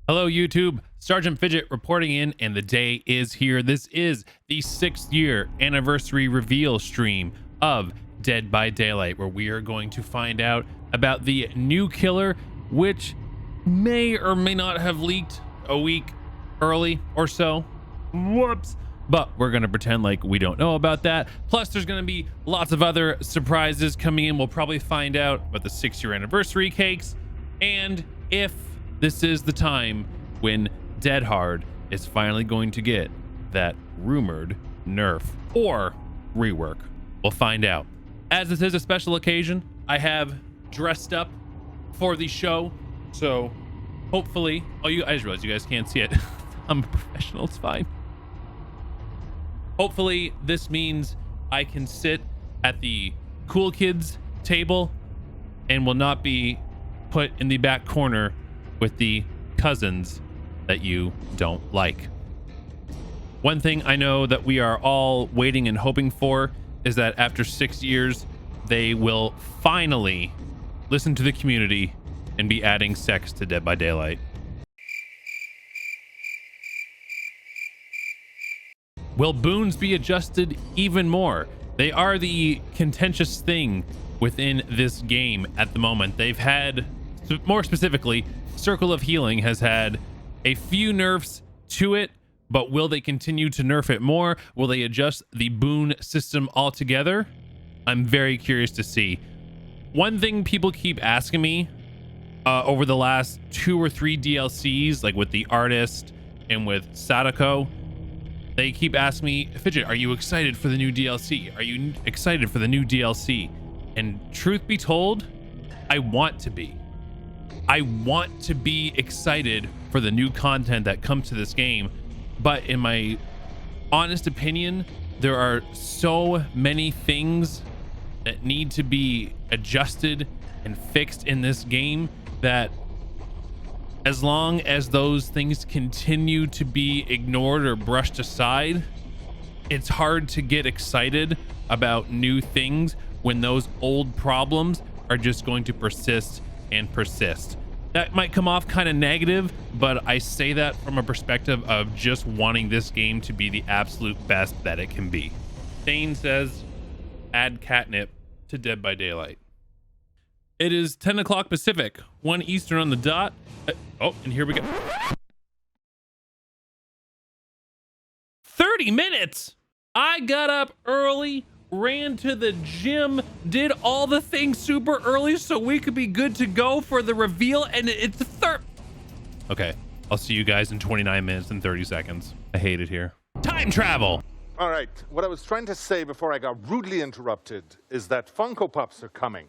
Hello, YouTube. Sergeant Fidget reporting in, and the day is here. This is the 6th year anniversary reveal stream of Dead by Daylight, where we are going to find out about the new killer, which may or may not have leaked a week early or so. Whoops. But we're going to pretend like we don't know about that. Plus, there's going to be lots of other surprises coming in. We'll probably find out about the 6-year anniversary cakes, and if this is the time when Dead Hard is finally going to get that rumored nerf or rework. We'll find out. As this is a special occasion, I have dressed up for the show, so hopefully, I just realized you guys can't see it. I'm a professional, it's fine. Hopefully this means I can sit at the cool kids table and will not be put in the back corner with the cousins that you don't like. One thing I know that we are all waiting and hoping for is that after 6 years, they will finally listen to the community and be adding sex to Dead by Daylight. Will boons be adjusted even more? They are the contentious thing within this game at the moment. They've had, more specifically, Circle of Healing has had a few nerfs to it, but will they continue to nerf it more? Will they adjust the boon system altogether? I'm very curious to see. One thing people keep asking me over the last 2 or 3 DLCs, like with the artist and with Sadako, they keep asking me, Fidget, are you excited for the new DLC? Are you excited for the new DLC? And truth be told, I want to be. I want to be excited for the new content that comes to this game, but in my honest opinion, there are so many things that need to be adjusted and fixed in this game that as long as those things continue to be ignored or brushed aside, it's hard to get excited about new things when those old problems are just going to persist and persist. That might come off kind of negative, but I say that from a perspective of just wanting this game to be the absolute best that it can be. Thane says, add catnip to Dead by Daylight. It is 10 o'clock Pacific, 1 Eastern on the dot. Oh, and here we go. 30 minutes! I got up early, ran to the gym, did all the things super early so we could be good to go for the reveal, and it's Okay, I'll see you guys in 29 minutes and 30 seconds. I hate it here. Time travel! All right, what I was trying to say before I got rudely interrupted is that Funko Pops are coming.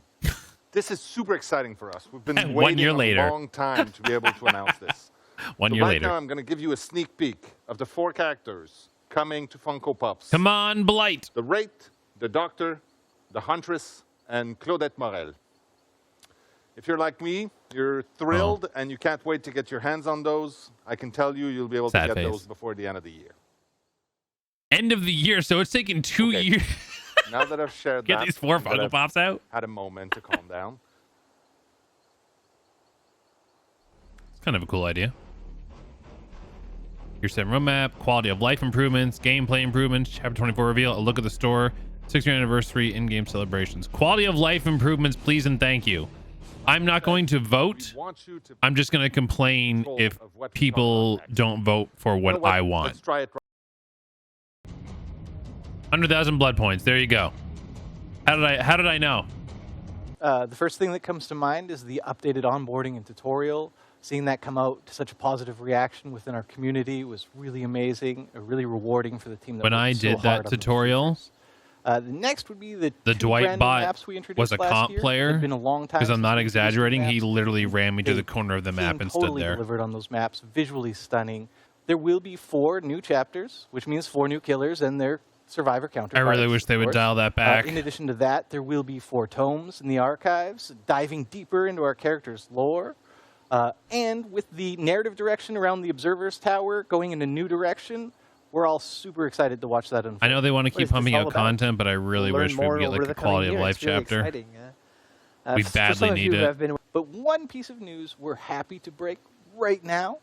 This is super exciting for us. We've been waiting a long time to be able to announce this. One year later. Right now, I'm going to give you a sneak peek of the 4 characters coming to Funko Pops. Come on, Blight. The Wraith, the Doctor, the Huntress, and Claudette Morel. If you're like me, you're thrilled and you can't wait to get your hands on those. I can tell you, you'll be able to get those before the end of the year. End of the year, so it's taking 2 years. Now that I've shared Get these 4 Funko Pops out. Had a moment to calm down. It's kind of a cool idea. Your 7 roadmap, quality of life improvements, gameplay improvements, chapter 24 reveal, a look at the store, 6-year anniversary, in-game celebrations. Quality of life improvements, please and thank you. I'm not going to vote. I'm just going to complain if people don't vote for what I want. Let's try it. 100,000 blood points. There you go. How did I know? The first thing that comes to mind is the updated onboarding and tutorial. Seeing that come out to such a positive reaction within our community was really amazing, really rewarding for the team. That when I did that tutorial, the next would be the Dwight bot maps we introduced was a comp player. It's been a long time. Because I'm not exaggerating, he literally ran me to the corner of the map and totally stood there. Delivered on those maps, visually stunning. There will be 4 new chapters, which means 4 new killers and their survivor counterparts. I really wish they would dial that back. In addition to that, there will be 4 tomes in the archives, diving deeper into our characters' lore. And with the narrative direction around the Observer's Tower going in a new direction, we're all super excited to watch that unfold. I know they want to keep pumping out content, but I really wish we would get like a quality of life chapter. We badly need it. But one piece of news we're happy to break right now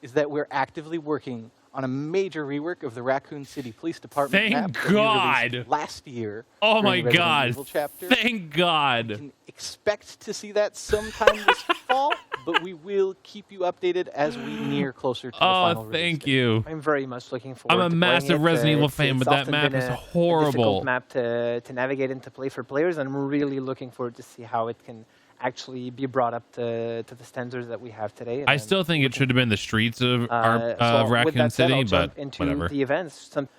is that we're actively working on a major rework of the Raccoon City Police Department Thank map that we God. released last year. Oh during my the Resident God. Evil chapter. Thank God. You can expect to see that sometime this fall, but we will keep you updated as we near closer to the final release Thank date. you. I'm very much looking forward I'm a to playing massive it. Resident Evil It's fan, but that often map been is a horrible. difficult map to navigate and to play for players, and I'm really looking forward to see how it can actually be brought up to the standards that we have today. I still think it should have been the streets of Raccoon City, but into whatever. the events, some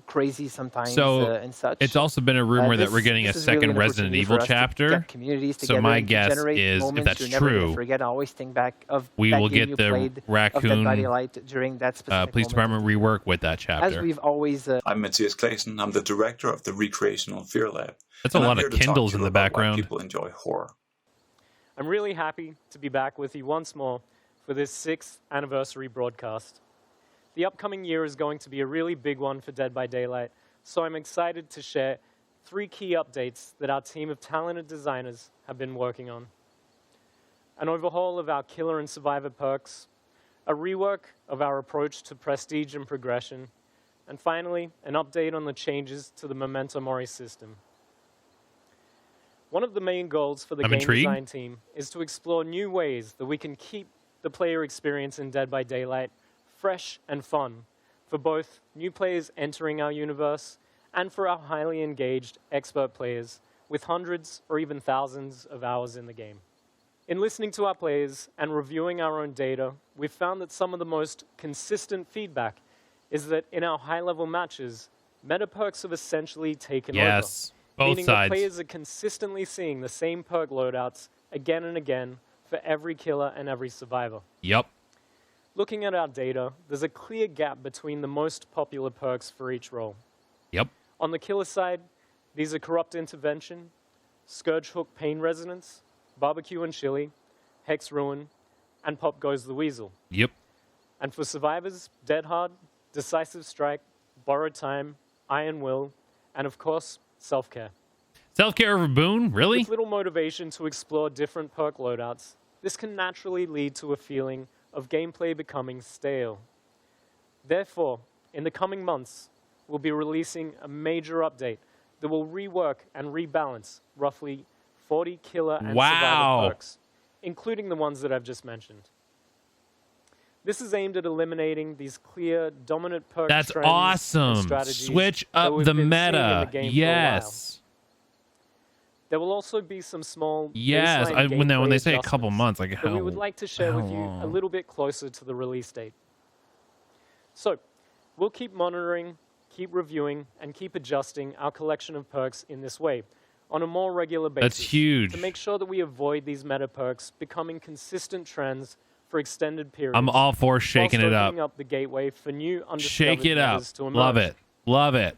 crazy sometimes So and such. it's also been a rumor that we're getting a this is really second an Resident opportunity Evil for us to chapter. get communities So together my and to guess generate is, if moments that's you're never gonna true, forget. I always think back of we that will game get you the played, Raccoon of Dead by Daylight during that specific police moment. department rework with that As chapter. we've always I'm Matthias Claesen. I'm the director of the Recreational Fear Lab. That's a And I'm lot here of to talk Kindles to in you the about why background. people enjoy horror. I'm really happy to be back with you once more for this 6th anniversary broadcast. The upcoming year is going to be a really big one for Dead by Daylight, so I'm excited to share 3 key updates that our team of talented designers have been working on. An overhaul of our killer and survivor perks, a rework of our approach to prestige and progression, and finally, an update on the changes to the Memento Mori system. One of the main goals for the game design team is to explore new ways that we can keep the player experience in Dead by Daylight fresh and fun for both new players entering our universe and for our highly engaged expert players with hundreds or even thousands of hours in the game. In listening to our players and reviewing our own data, we've found that some of the most consistent feedback is that in our high-level matches, meta perks have essentially taken over. Yes, both meaning sides. that players are consistently seeing the same perk loadouts again and again for every killer and every survivor. Yep. Looking at our data, there's a clear gap between the most popular perks for each role. Yep. On the killer side, these are Corrupt Intervention, Scourge Hook Pain Resonance, Barbecue and Chili, Hex Ruin, and Pop Goes the Weasel. Yep. And for survivors, Dead Hard, Decisive Strike, Borrowed Time, Iron Will, and of course, Self-Care. Self-care over Boone? Really? With little motivation to explore different perk loadouts, this can naturally lead to a feeling of gameplay becoming stale. Therefore, in the coming months, we'll be releasing a major update that will rework and rebalance roughly 40 killer and survivor perks, including the ones that I've just mentioned. This is aimed at eliminating these clear, dominant perk That's trends and awesome. strategies Switch that up we've the been seeing in meta. the game for a while. Yes. There will also be some small Yes. baseline When gameplay they say a couple adjustments months, like that how we would like to share with you a long? little bit closer to the release date. So, we'll keep monitoring, keep reviewing, and keep adjusting our collection of perks in this way on a more regular basis. That's huge. To make sure that we avoid these meta perks becoming consistent trends for extended periods. I'm all for shaking whilst it up. opening up the gateway for new undiscovered Shake it up. metas to emerge. Love it. Love it.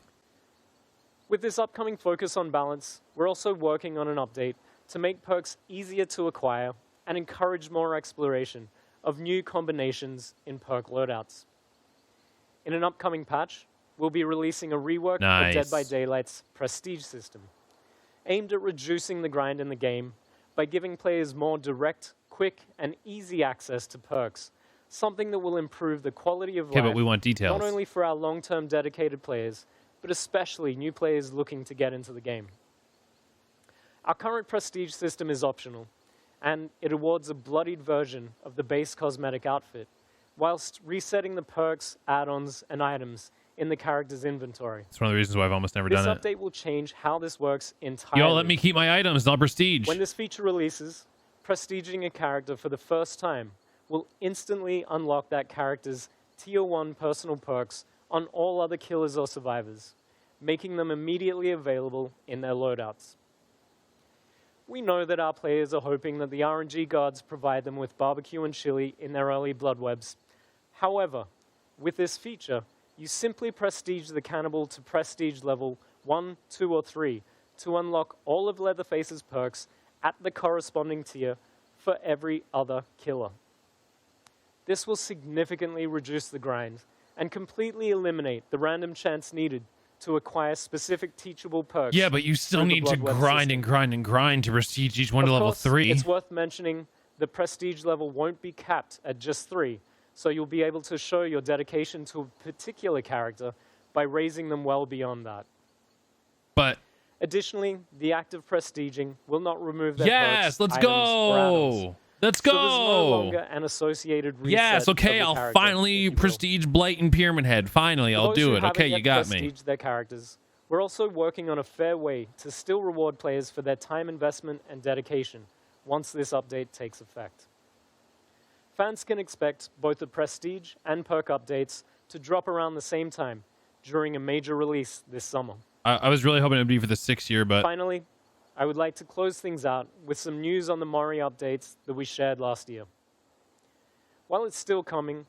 With this upcoming focus on balance, we're also working on an update to make perks easier to acquire and encourage more exploration of new combinations in perk loadouts. In an upcoming patch, we'll be releasing a rework of Dead by Daylight's prestige system, aimed at reducing the grind in the game by giving players more direct, quick, and easy access to perks, something that will improve the quality of life, but we want details. not only for our long-term dedicated players, but especially new players looking to get into the game. Our current prestige system is optional, and it awards a bloodied version of the base cosmetic outfit, whilst resetting the perks, add-ons, and items in the character's inventory. It's one of the reasons why I've almost never This done it. update will change how this works entirely. Yo, let me keep my items, not prestige. When this feature releases, prestiging a character for the first time will instantly unlock that character's Tier 1 personal perks on all other killers or survivors, making them immediately available in their loadouts. We know that our players are hoping that the RNG gods provide them with barbecue and chili in their early blood webs. However, with this feature, you simply prestige the cannibal to prestige level 1, 2, or 3 to unlock all of Leatherface's perks at the corresponding tier for every other killer. This will significantly reduce the grind and completely eliminate the random chance needed to acquire specific teachable perks. Yeah, but you still through the need to Blood Web grind system. and grind and grind to prestige each one Of to level course, 3. It's worth mentioning the prestige level won't be capped at just 3, So you'll be able to show your dedication to a particular character by raising them well beyond that. But additionally, the act of prestiging will not remove their yes, perks, let's items, or add-ons. go. Let's go. So there's no longer an associated reset. Yes, okay, of the I'll character, finally if you will. prestige Blight and Pyramid Head. Finally, For I'll those do who it. haven't Okay, you yet got me. prestiged their characters, we're also working on a fair way to still reward players for their time investment and dedication once this update takes effect. Fans can expect both the prestige and perk updates to drop around the same time during a major release this summer. I was really hoping it would be for the 6th year, but Finally, I would like to close things out with some news on the Mori updates that we shared last year. While it's still coming,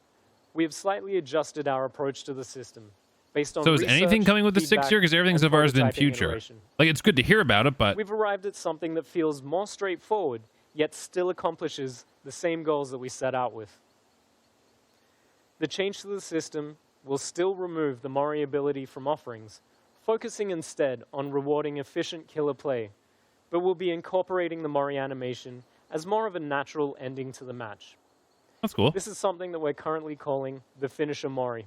we have slightly adjusted our approach to the system based on so is anything research, coming with the 6th feedback, year? Because everything and so far has been prototyping future. iteration. Like, it's good to hear about it, but We've arrived at something that feels more straightforward, yet still accomplishes the same goals that we set out with. The change to the system will still remove the Mori ability from offerings, focusing instead on rewarding efficient killer play, but will be incorporating the Mori animation as more of a natural ending to the match. that's cool. This is something that we're currently calling the finisher Mori.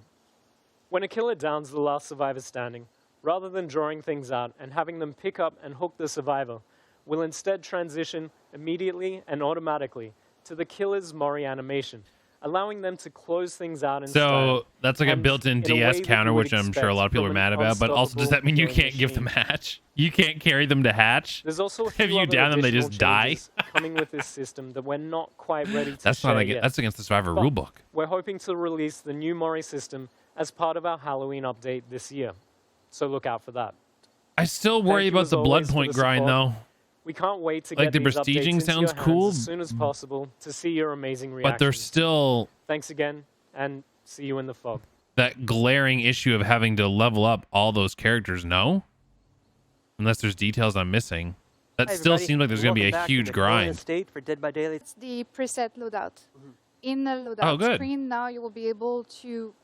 When a killer downs the last survivor standing, rather than drawing things out and having them pick up and hook the survivor, we'll instead transition immediately and automatically to the killer's Mori animation, allowing them to close things out in style. So that's like a and built-in in a way DS that counter, you would which I'm sure a lot of people are expect mad from an about. But also, does that mean you unstoppable can't give them killing hatch? You can't carry them to hatch? There's also a few If you other down them, they additional just die? changes coming with this system that we're not quite ready to That's share not yet. that's against the Survivor But rulebook. We're hoping to release the new Mori system as part of our Halloween update this year. So look out for that. I still Thank worry you about as the blood always for point the grind, support. though. We can't wait to Like, get the these updates prestiging into sounds your hands cool, as soon as possible to see your amazing reactions. But there's still Thanks again, and see you in the fog. that glaring issue of having to level up all those characters, no? Unless there's details I'm missing. That Hi, still everybody. seems like there's going to be Welcome a back to huge the current grind. State for Dead by Daylight. It's the preset loadout. In the Oh, loadout good. screen now, you will be able to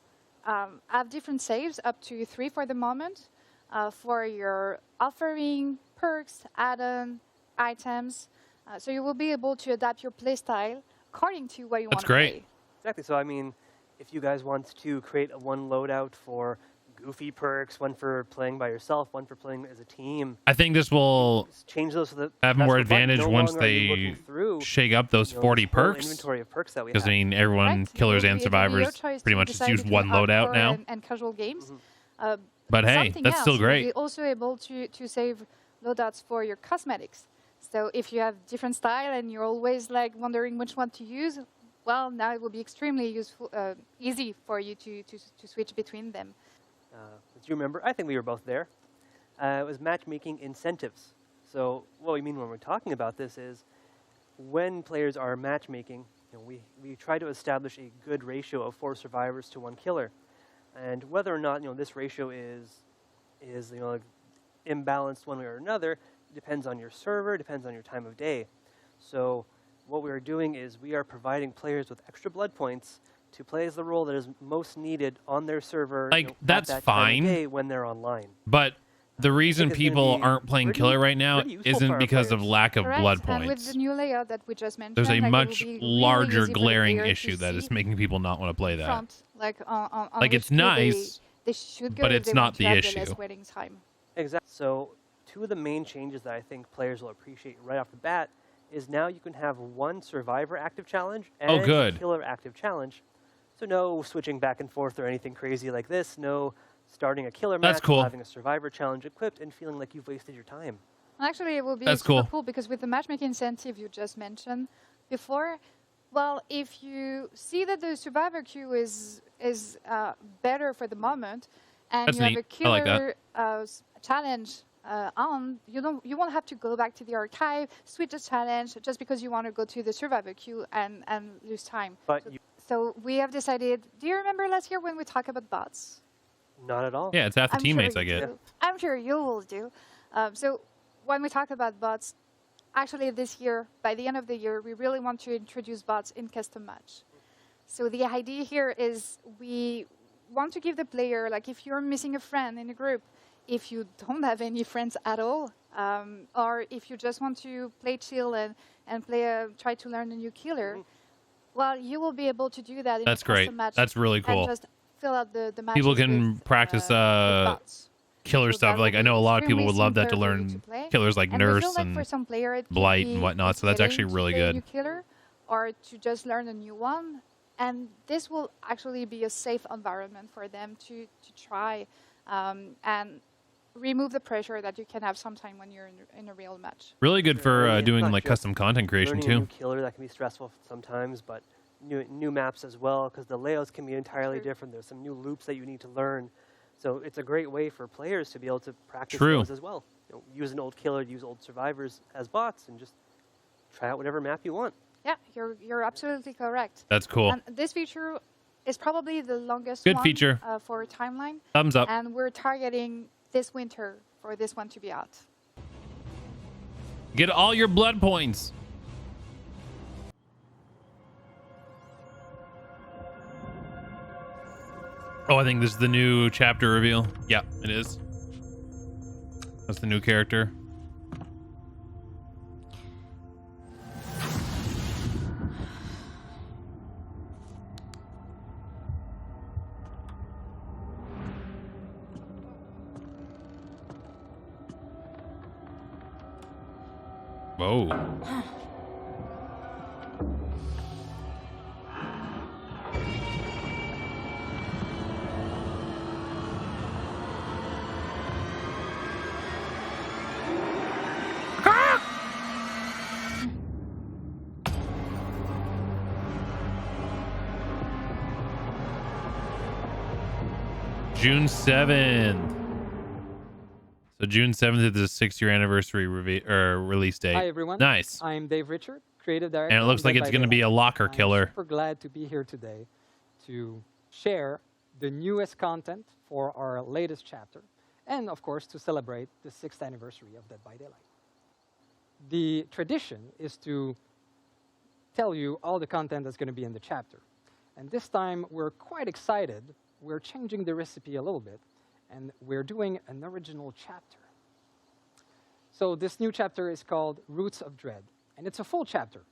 have different saves, up to 3 for the moment, for your offering, perks, add-on, items. So you will be able to adapt your playstyle according to what you want That's to great. play. Exactly. So, I mean, if you guys want to create one loadout for goofy perks, one for playing by yourself, one for playing as a team, I think this will just change those so that have that's more the button. advantage No once longer are you looking they through, shake up those you know, 40 this whole perks. inventory of perks that we Because, I have. mean, everyone, Correct. killers It will and be- it will be your survivors, choice pretty to much just decide use between one loadout hardcore now. and casual games. But hey, Something that's else, still you'll great. be also able to save loadouts for your cosmetics. So if you have different style and you're always like wondering which one to use, well, now it will be extremely useful, easy for you to switch between them. As you remember, I think we were both there. It was matchmaking incentives. So what we mean when we're talking about this is when players are matchmaking, you know, we try to establish a good ratio of 4 survivors to 1 killer. And whether or not, you know, this ratio is you know, imbalanced one way or another depends on your server, depends on your time of day. So what we are doing is we are providing players with extra blood points to play as the role that is most needed on their server. Like, you know, that's at that time fine. of day when they're online. But the reason it's gonna people be aren't playing pretty- killer right now pretty useful for isn't our because of players. lack of Correct. blood And with points. the new layout that we just mentioned, There's a like, it will much be really larger easy for the glaring player to issue that is see making people not want to play that. front, like on Like, which it's queue nice, they should go but if it's they not want to the have issue. less waiting time. Exactly. So 2 of the main changes that I think players will appreciate right off the bat is now you can have 1 survivor active challenge and good. a killer active challenge. So no switching back and forth or anything crazy like this. No starting a killer That's match, cool. having a survivor challenge equipped, and feeling like you've wasted your time. Actually, it will be That's super cool. cool because with the matchmaking incentive you just mentioned before, well, if you see that the survivor queue is better for the moment, and That's you neat. have a I like that. killer challenge on, you won't have to go back to the archive, switch the challenge just because you want to go to the survivor queue and lose time. But you, So we have decided. Do you remember last year when we talked about bots? not at all. Yeah, it's half the I'm teammates sure I you get. do. I'm sure you will do. So when we talk about bots, actually this year, by the end of the year, we really want to introduce bots in custom match. So the idea here is we want to give the player, like if you're missing a friend in a group, if you don't have any friends at all, or if you just want to play chill and play try to learn a new killer, Well, you will be able to do that in That's a custom great. match. That's really cool. And just fill out the matches People can with, practice with bots. killer So stuff. that Like will I be know a lot of people extremely would love that to simpler for you learn play. killers like And we feel Nurse like for and some player it could Blight be and whatnot. So that's actually exciting to really play a good. new killer, or to just learn a new one. And this will actually be a safe environment for them to try and remove the pressure that you can have sometime when you're in a real match. Really good for It's doing not like just custom content creation learning a new too. killer that can be stressful sometimes, but new maps as well, because the layouts can be entirely different. There's some new loops that you need to learn. So it's a great way for players to be able to practice those as well. You know, use an old killer, use old survivors as bots, and just try out whatever map you want. Yeah, you're absolutely correct. That's cool. And this feature is probably the longest Good one feature. For timeline. Thumbs up. And we're targeting this winter for this one to be out. Get all your blood points. Oh, I think this is the new chapter reveal. Yeah, it is. That's the new character. Whoa. June 7th. So June 7th is the 6th-year anniversary release date. Hi, everyone. Nice. I'm Dave Richard, creative director. And it looks on like Dead it's by going to be a Daylight. locker killer. I'm super glad to be here today to share the newest content for our latest chapter, and of course to celebrate the 6th anniversary of Dead by Daylight. The tradition is to tell you all the content that's going to be in the chapter. And this time we're quite excited. We're changing the recipe a little bit, and we're doing an original chapter. So this new chapter is called Roots of Dread, and it's a full chapter.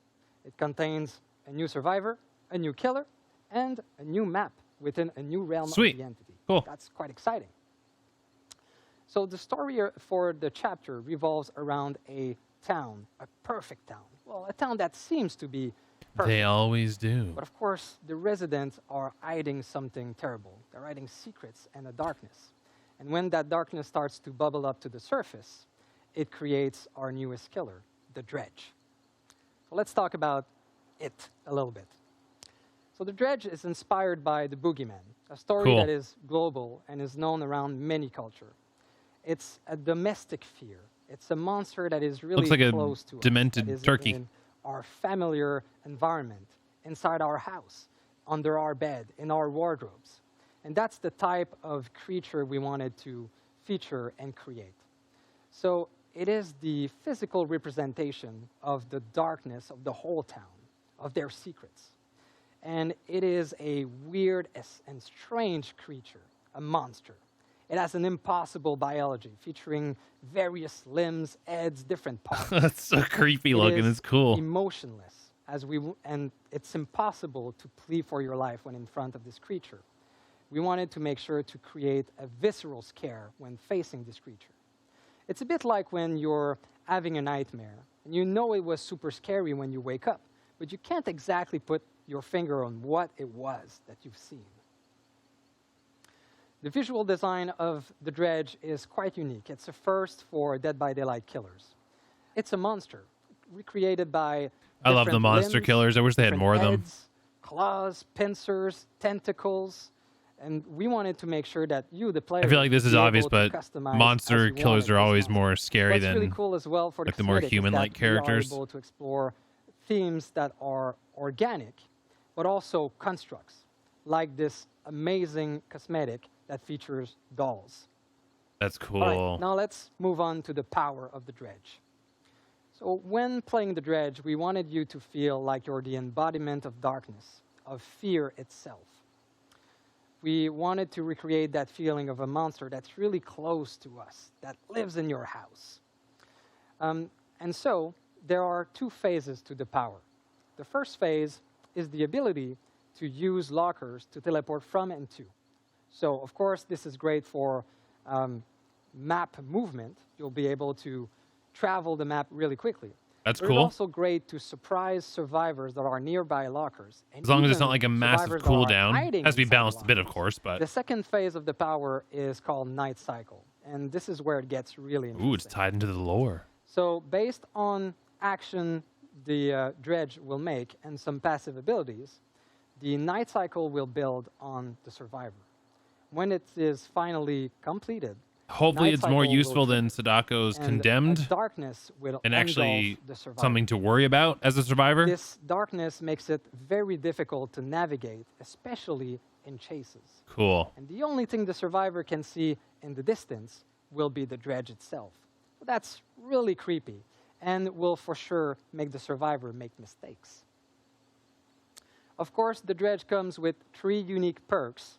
It contains a new survivor, a new killer, and a new map within a new realm Sweet. of the entity. Cool. That's quite exciting. So the story for the chapter revolves around a town, a perfect town. Well, a town that seems to be perfect. They always do. But of course, the residents are hiding something terrible. They're hiding secrets and a darkness. And when that darkness starts to bubble up to the surface, it creates our newest killer, the Dredge. So let's talk about it a little bit. So the Dredge is inspired by the Boogeyman, a story that is global and is known around many cultures. It's a domestic fear. It's a monster that is really Looks like close a to us. demented that is turkey. In our familiar environment, inside our house, under our bed, in our wardrobes. And that's the type of creature we wanted to feature and create. So it is the physical representation of the darkness of the whole town, of their secrets. And it is a weird and strange creature, a monster. It has an impossible biology featuring various limbs, heads, different parts. That's so creepy looking. It's cool. Emotionless, and it's impossible to plead for your life when in front of this creature. We wanted to make sure to create a visceral scare when facing this creature. It's a bit like when you're having a nightmare, and you know it was super scary when you wake up, but you can't exactly put your finger on what it was that you've seen. The visual design of the Dredge is quite unique. It's a first for Dead by Daylight killers. It's a monster recreated by I love the monster limbs, killers. I wish they had more of them. heads, claws, pincers, tentacles, and we wanted to make sure that you, the player, I feel like this would is be obvious, able to but customize monster as you killers wanted are this always monster. more scary What's than really cool as well for like the more cosmetic is human-like that characters. We are able to explore themes that are organic, but also constructs, like this amazing cosmetic that features dolls. That's cool. All right, now let's move on to the power of the Dredge. So when playing the Dredge, we wanted you to feel like you're the embodiment of darkness, of fear itself. We wanted to recreate that feeling of a monster that's really close to us, that lives in your house. And so there are two phases to the power. The first phase is the ability to use lockers to teleport from and to. So, of course, this is great for map movement. You'll be able to travel the map really quickly. That's but cool. It's also great to surprise survivors that are nearby lockers. And as long as it's not like a massive cooldown. It has to be balanced a bit, of lockers. course. But the second phase of the power is called Night Cycle. And this is where it gets really interesting. Ooh, it's tied into the lore. So based on action the dredge will make and some passive abilities, the Night Cycle will build on the survivor. When it is finally completed, hopefully Night it's more Cycle useful will than Sadako's and Condemned darkness will and actually engulf the survivor. something to worry about as a survivor. This darkness makes it very difficult to navigate, especially in chases. Cool. And the only thing the survivor can see in the distance will be the dredge itself. That's really creepy and will for sure make the survivor make mistakes. Of course, the dredge comes with 3 unique perks.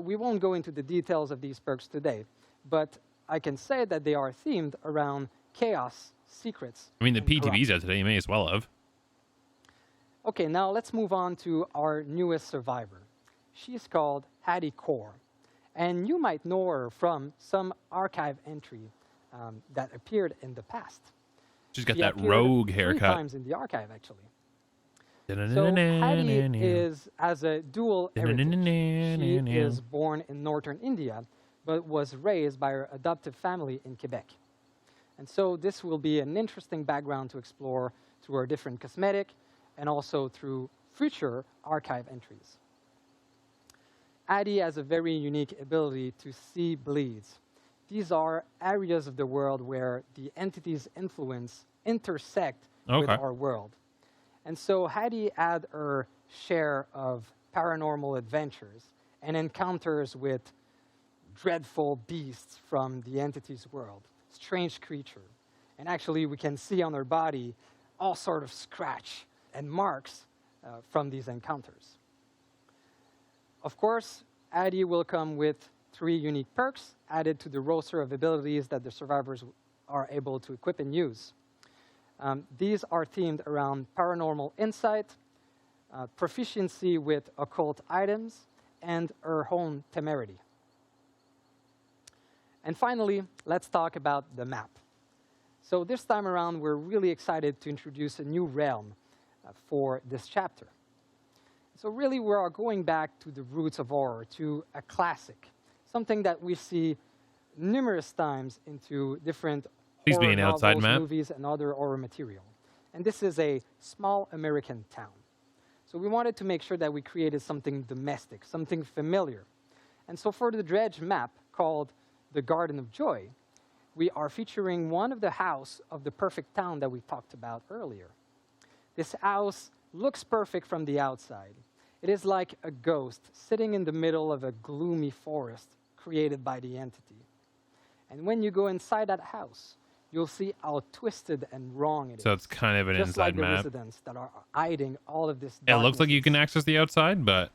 We won't go into the details of these perks today, but I can say that they are themed around chaos, secrets. I mean, the and PTB's corruption. out today. You may as well have. Okay, now let's move on to our newest survivor. She's called Hattie Core, and you might know her from some archive entry that appeared in the past. She's got She that appeared rogue 3 haircut. times in the archive, actually. So Hattie is, as a dual heritage, she is born in northern India, but was raised by her adoptive family in Quebec. And so this will be an interesting background to explore through her different cosmetic and also through future archive entries. Addie has a very unique ability to see bleeds. These are areas of the world where the entity's influence intersect with our world. And so Hattie had her share of paranormal adventures and encounters with dreadful beasts from the entity's world, strange creature. And actually, we can see on her body all sort of scratch and marks from these encounters. Of course, Addie will come with 3 unique perks added to the roster of abilities that the survivors are able to equip and use. These are themed around paranormal insight, proficiency with occult items, and her own temerity. And finally, let's talk about the map. So this time around, we're really excited to introduce a new realm for this chapter. So really, we are going back to the roots of horror, to a classic, something that we see numerous times into different Please be horror an outside novels, map. movies, and other horror material. And this is a small American town. So we wanted to make sure that we created something domestic, something familiar. And so for the dredge map called the Garden of Joy, we are featuring one of the houses of the perfect town that we talked about earlier. This house looks perfect from the outside. It is like a ghost sitting in the middle of a gloomy forest created by the entity. And when you go inside that house, you'll see how twisted and wrong it is. So it's kind of an just inside like the map. residents that are hiding all of this It looks like you can darkness. access the outside, but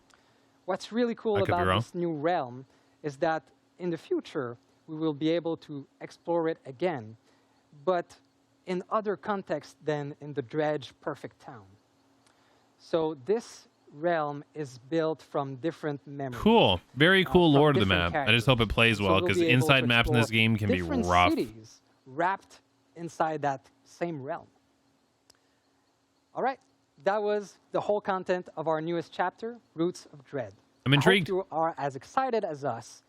What's really cool I could be about wrong. this new realm is that in the future, we will be able to explore it again, but in other contexts than in the dredge perfect town. So this realm is built from different memories. cool. Very cool from lore to the different map. I just hope it plays So well, we'll because be able inside to maps in this explore game can be different rough. cities wrapped inside that same realm. All right, that was the whole content of our newest chapter, Roots of Dread. I'm intrigued. I hope you are as excited as us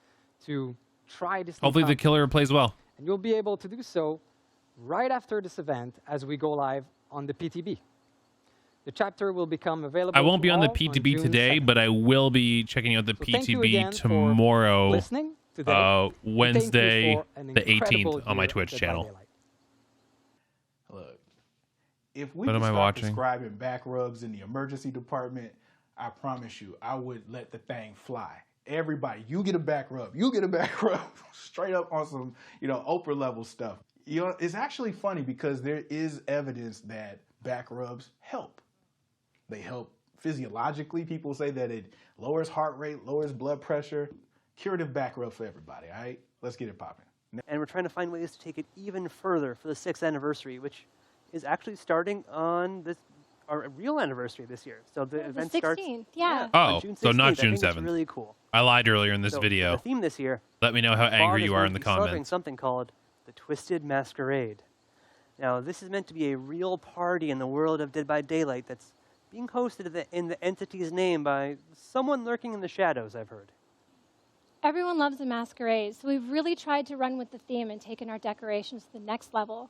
to try this new Hopefully the content. killer plays well. And you'll be able to do so right after this event as we go live on the PTB. The chapter will become available I won't be on the all PTB June today, 2nd. but I will be checking out the So thank you PTB again for tomorrow, listening today. And thank you Wednesday, for an the incredible 18th, on my year Twitch of Dead by channel. Daylight. Look, if we What could am I start watching? describing back rubs in the emergency department, I promise you, I would let the thing fly. Everybody, you get a back rub. You get a back rub straight up on some, Oprah level stuff. It's actually funny because there is evidence that back rubs help. They help physiologically. People say that it lowers heart rate, lowers blood pressure. Curative back rub for everybody, all right? Let's get it popping. And we're trying to find ways to take it even further for the 6th anniversary, which is actually starting on our real anniversary this year. So the event the 16th, starts. yeah. Oh, on June 16th. so not I June think 7th. It's really cool. I lied earlier in this So video. the theme this year. Let me know how angry Fog is you going are to in the be celebrating comments. something called the Twisted Masquerade. Now, this is meant to be a real party in the world of Dead by Daylight that's being hosted in the entity's name by someone lurking in the shadows, I've heard. Everyone loves a masquerade, so we've really tried to run with the theme and taken our decorations to the next level.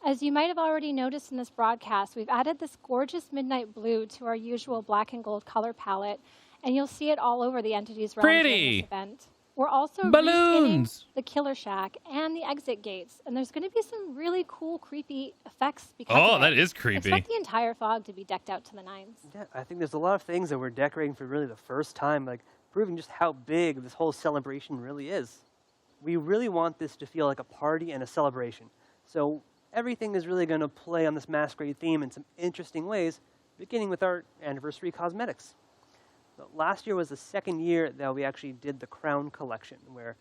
As you might have already noticed in this broadcast, we've added this gorgeous midnight blue to our usual black and gold color palette, and you'll see it all over the entity's realm during this event. We're also reskinning the Killer Shack and the exit gates, and there's going to be some really cool, creepy effects because of that it. is creepy. Expect the entire fog to be decked out to the nines. Yeah, I think there's a lot of things that we're decorating for really the first time, like proving just how big this whole celebration really is. We really want this to feel like a party and a celebration. So everything is really going to play on this masquerade theme in some interesting ways, beginning with our anniversary cosmetics. So last year was the second year that we actually did the crown collection, where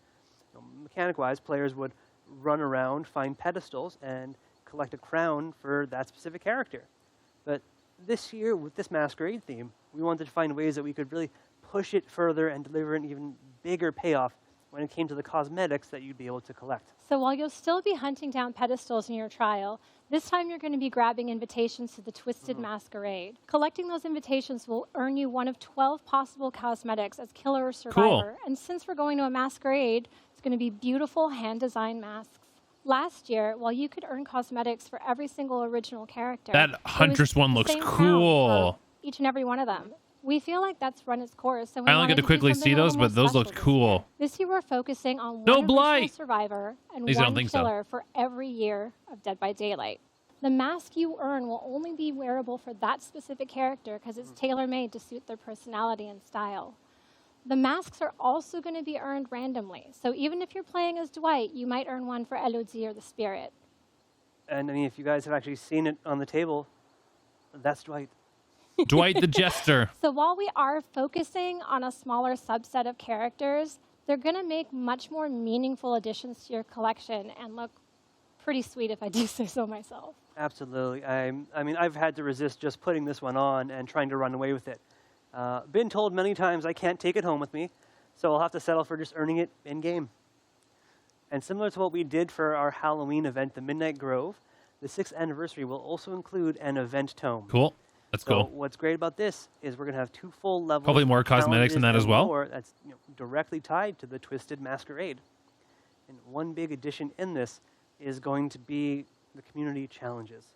mechanic-wise, players would run around, find pedestals, and collect a crown for that specific character. But this year, with this masquerade theme, we wanted to find ways that we could really push it further and deliver an even bigger payoff when it came to the cosmetics that you'd be able to collect. So while you'll still be hunting down pedestals in your trial, this time you're going to be grabbing invitations to the Twisted Masquerade. Collecting those invitations will earn you one of 12 possible cosmetics as killer or survivor. And since we're going to a masquerade, it's going to be beautiful hand-designed masks. Last year, while you could earn cosmetics for every single original character, That Huntress one looks cool. each and every one of them. We feel like that's run its course. So I only get to quickly see those, but those look cool. This year we're focusing on No one blight! original survivor and At least I don't one think so. killer for every year of Dead by Daylight. The mask you earn will only be wearable for that specific character because it's tailor-made to suit their personality and style. The masks are also going to be earned randomly. So even if you're playing as Dwight, you might earn one for Elodie or the Spirit. And I mean, if you guys have actually seen it on the table, that's Dwight. Dwight the Jester. So while we are focusing on a smaller subset of characters, they're going to make much more meaningful additions to your collection and look pretty sweet if I do say so myself. Absolutely. I mean, I've had to resist just putting this one on and trying to run away with it. Been told many times I can't take it home with me, so I'll have to settle for just earning it in-game. And similar to what we did for our Halloween event, the Midnight Grove, the 6th anniversary will also include an event tome. Cool. That's So cool. what's great about this is we're going to have 2 full levels. Hopefully more of cosmetics in that challenges as well. and lore that's directly tied to the Twisted Masquerade. And one big addition in this is going to be the community challenges.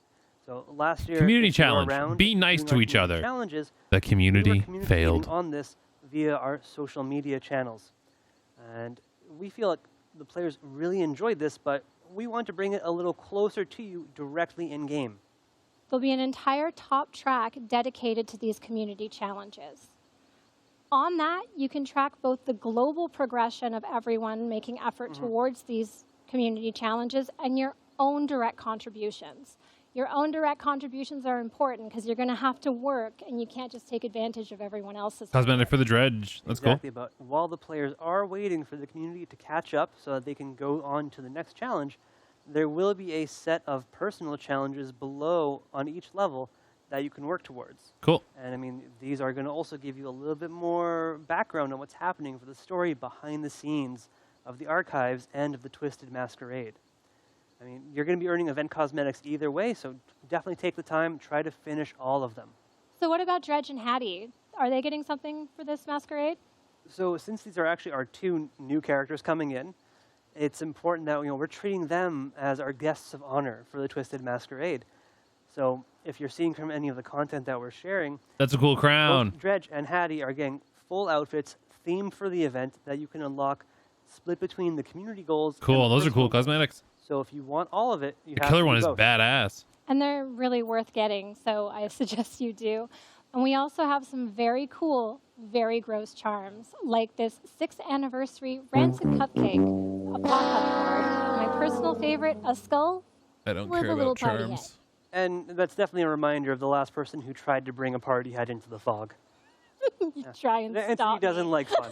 So last year, Community if you were challenge. around Be nice doing to our each community other. Challenges. The We community were communicating failed. on this via our social media channels. And we feel like the players really enjoyed this, but we want to bring it a little closer to you directly in-game. There'll be an entire top track dedicated to these community challenges. On that, you can track both the global progression of everyone making effort towards these community challenges and your own direct contributions. Your own direct contributions are important because you're going to have to work and you can't just take advantage of everyone else's. Cosmetic for the dredge. That's Exactly, but while the players are waiting for the community to catch up so that they can go on to the next challenge, there will be a set of personal challenges below on each level that you can work towards. Cool. And I mean, these are going to also give you a little bit more background on what's happening for the story behind the scenes of the archives and of the Twisted Masquerade. I mean, you're going to be earning event cosmetics either way, so definitely take the time, try to finish all of them. So what about Dredge and Hattie? Are they getting something for this masquerade? So since these are actually our 2 new characters coming in, it's important that we're treating them as our guests of honor for the Twisted Masquerade. So if you're seeing from any of the content that we're sharing, That's a cool crown. both Dredge and Hattie are getting full outfits themed for the event that you can unlock, split between the community goals. Cool. And the Those are cool personal goals. cosmetics. So if you want all of it, you The have killer to one do is both. badass. And they're really worth getting, so I suggest you do. And we also have some very cool, very gross charms, like this 6th anniversary Rancid Cupcake, a pop-up card. And my personal favorite, a skull I don't with care a little about party charms. And that's definitely a reminder of the last person who tried to bring a party hat into the fog. head. You try and The stop entity doesn't me. like fun.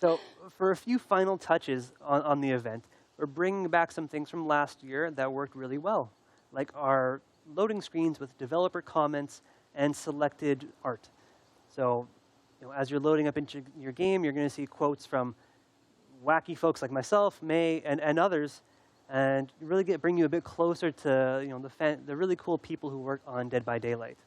So for a few final touches on the event, we're bringing back some things from last year that worked really well, like our loading screens with developer comments and selected art. So, as you're loading up into your game, you're going to see quotes from wacky folks like myself, May, and others, and really bring you a bit closer to the really cool people who worked on Dead by Daylight.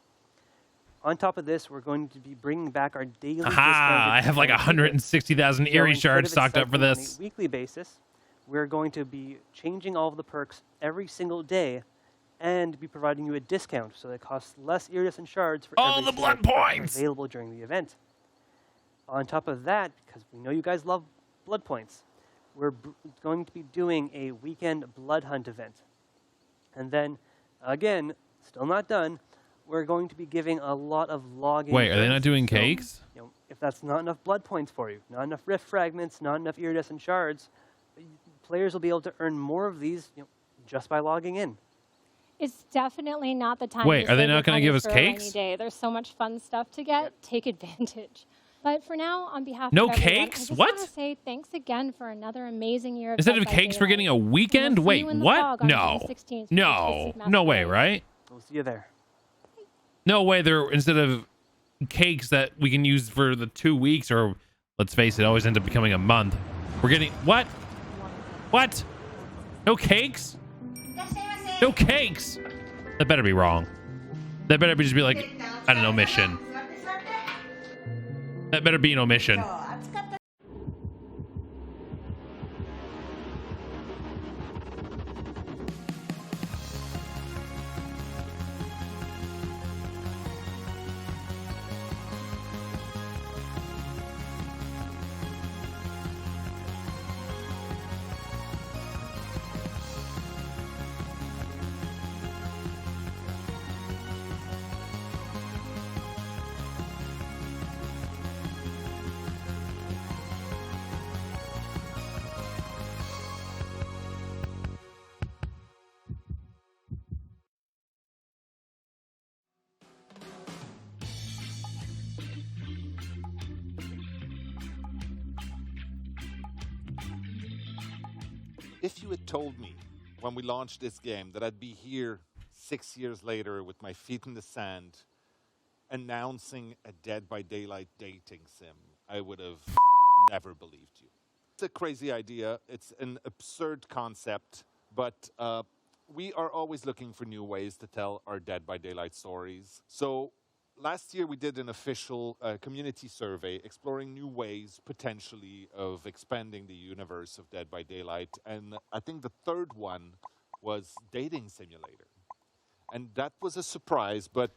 On top of this, we're going to be bringing back our daily discounted. I have like 160,000 Eerie shards stocked up for this. On a weekly basis, we're going to be changing all of the perks every single day and be providing you a discount, so it costs less iridescent shards for all every the blood points available during the event. On top of that, because we know you guys love blood points, we're going to be doing a weekend blood hunt event. And then, again, still not done, we're going to be giving a lot of login. Wait, are they not doing cakes? If that's not enough blood points for you, not enough rift fragments, not enough iridescent shards, players will be able to earn more of these just by logging in. It's definitely not the time. Wait, are they not going to give us cakes? There's so much fun stuff to get. Take advantage. But for now, on behalf no of everyone, cakes? I just what? want to say thanks again for another amazing year of Instead of cakes, we're getting a weekend? Wait, what? No. No way, right? We'll see you there. No way they're, instead of cakes that we can use for the 2 weeks, or let's face it, always ends up becoming a month. We're getting, what? What? No cakes? No cakes? That better be wrong. That better just be like, I don't know, omission. That better be an omission. If you had told me when we launched this game that I'd be here 6 years later with my feet in the sand announcing a Dead by Daylight dating sim, I would have never believed you. It's a crazy idea. It's an absurd concept, but we are always looking for new ways to tell our Dead by Daylight stories. So last year we did an official community survey exploring new ways potentially of expanding the universe of Dead by Daylight, and I think the third one was dating simulator. And that was a surprise, but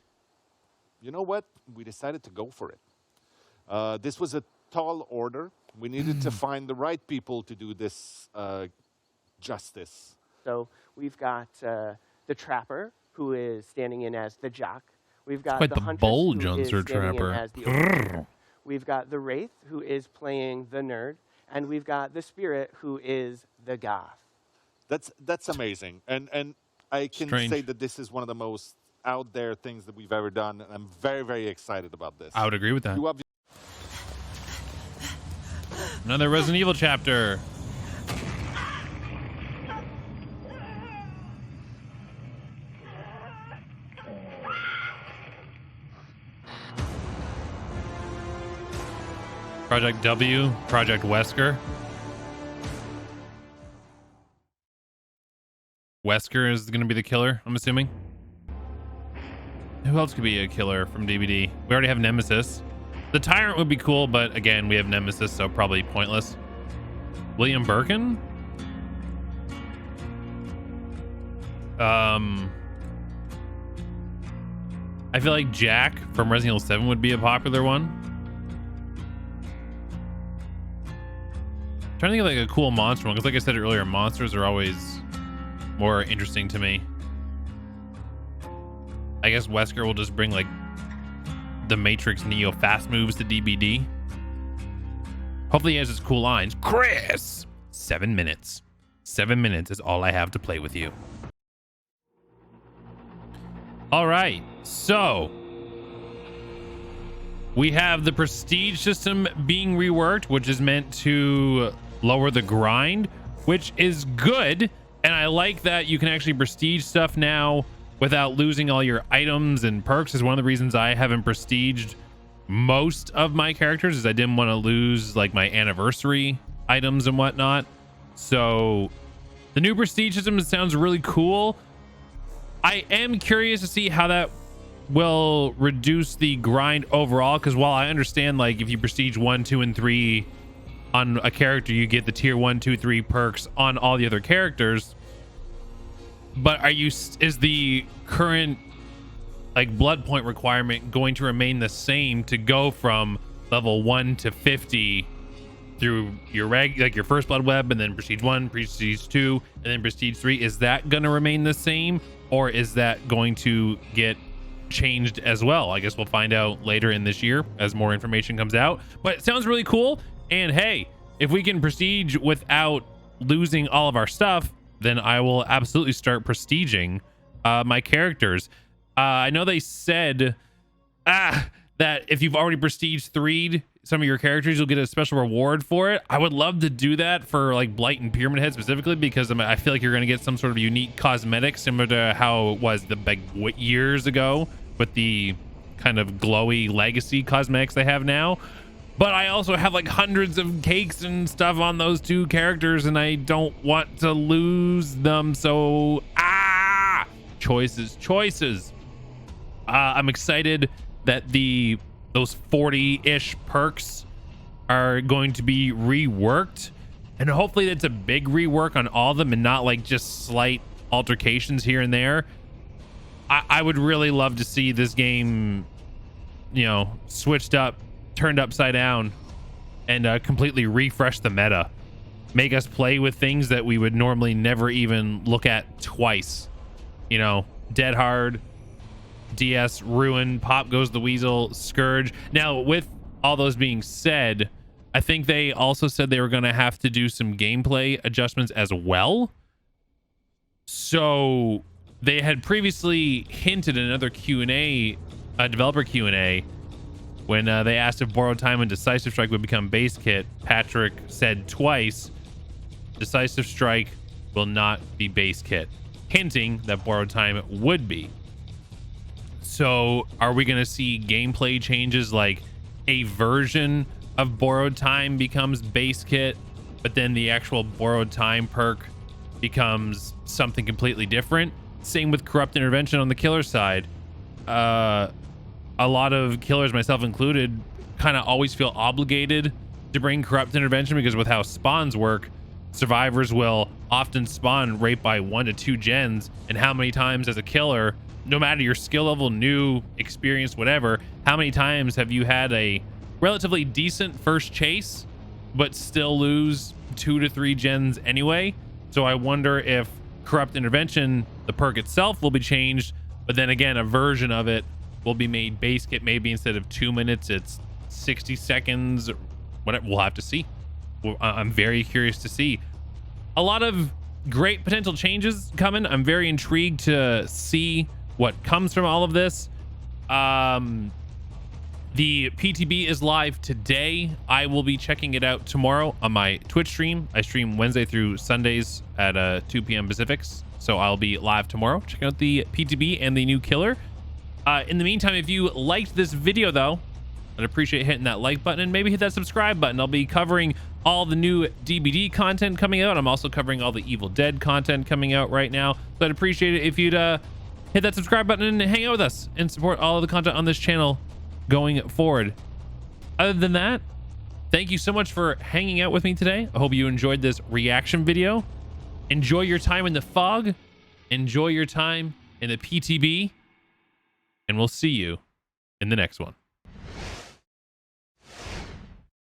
you know what? We decided to go for it. This was a tall order. We needed to find the right people to do this justice. So we've got the Trapper, who is standing in as the Jock. We've got quite the the Huntress, bulge who on is Sir standing in Trapper. as the Overseer. We've got the Wraith, who is playing the Nerd. And we've got the Spirit, who is the Goth. That's amazing. And I can say that this is one of the most out there things that we've ever done. And I'm very, very excited about this. I would agree with that. Another Resident Evil chapter. Project W, Project Wesker. Wesker is going to be the killer, I'm assuming. Who else could be a killer from DBD? We already have Nemesis. The Tyrant would be cool, but again, we have Nemesis, so probably pointless. William Birkin? I feel like Jack from Resident Evil 7 would be a popular one. Trying to think of like a cool monster one, because like I said earlier, monsters are always more interesting to me. I guess Wesker will just bring like the Matrix Neo fast moves to DBD. Hopefully he has his cool lines. Chris! 7 minutes. 7 minutes is all I have to play with you. All right, so we have the prestige system being reworked, which is meant to lower the grind, which is good. And I like that you can actually prestige stuff now without losing all your items and perks is one of the reasons I haven't prestiged most of my characters, is I didn't want to lose like my anniversary items and whatnot. So the new prestige system sounds really cool. I am curious to see how that will reduce the grind overall, because while I understand like if you prestige 1, 2, and 3 on a character, you get the tier 1, 2, 3 perks on all the other characters. But is the current like blood point requirement going to remain the same to go from level 1 to 50 through your like your first blood web, and then prestige 1, prestige 2, and then prestige 3? Is that going to remain the same, or is that going to get changed as well? I guess we'll find out later in this year as more information comes out. But it sounds really cool. And hey, if we can prestige without losing all of our stuff, then I will absolutely start prestiging my characters. I know they said that if you've already prestige 3'd some of your characters, you'll get a special reward for it. I would love to do that for like Blight and Pyramid Head specifically, because I feel like you're going to get some sort of unique cosmetic similar to how it was years ago with the kind of glowy legacy cosmetics they have now. But I also have like hundreds of cakes and stuff on those 2 characters, and I don't want to lose them. So choices. I'm excited that those 40-ish perks are going to be reworked, and hopefully that's a big rework on all of them and not like just slight altercations here and there. I would really love to see this game, you know, switched up, turned upside down, and completely refresh the meta. Make us play with things that we would normally never even look at twice. You know, Dead Hard, DS, Ruin, Pop Goes the Weasel, Scourge. Now, with all those being said, I think they also said they were going to have to do some gameplay adjustments as well. So they had previously hinted in another Q&A, developer Q&A, when they asked if Borrowed Time and Decisive Strike would become base kit. Patrick said twice, Decisive Strike will not be base kit, hinting that Borrowed Time would be. So are we going to see gameplay changes, like a version of Borrowed Time becomes base kit, but then the actual Borrowed Time perk becomes something completely different? Same with Corrupt Intervention on the killer side. A lot of killers, myself included, kind of always feel obligated to bring Corrupt Intervention, because with how spawns work, survivors will often spawn right by 1 to 2 gens. And how many times as a killer, no matter your skill level, new, experienced, whatever, how many times have you had a relatively decent first chase but still lose 2 to 3 gens anyway? So I wonder if Corrupt Intervention, the perk itself, will be changed, but then again, a version of it will be made base kit. Maybe instead of 2 minutes, it's 60 seconds. Whatever, we'll have to see. I'm very curious to see. A lot of great potential changes coming. I'm very intrigued to see what comes from all of this. The PTB is live today. I will be checking it out tomorrow on my Twitch stream. I stream Wednesday through Sundays at 2 p.m. Pacifics. So I'll be live tomorrow. Check out the PTB and the new killer. In the meantime, if you liked this video, though, I'd appreciate hitting that like button and maybe hit that subscribe button. I'll be covering all the new DBD content coming out. I'm also covering all the Evil Dead content coming out right now. So I'd appreciate it if you'd hit that subscribe button and hang out with us and support all of the content on this channel going forward. Other than that, thank you so much for hanging out with me today. I hope you enjoyed this reaction video. Enjoy your time in the fog. Enjoy your time in the PTB. And we'll see you in the next one.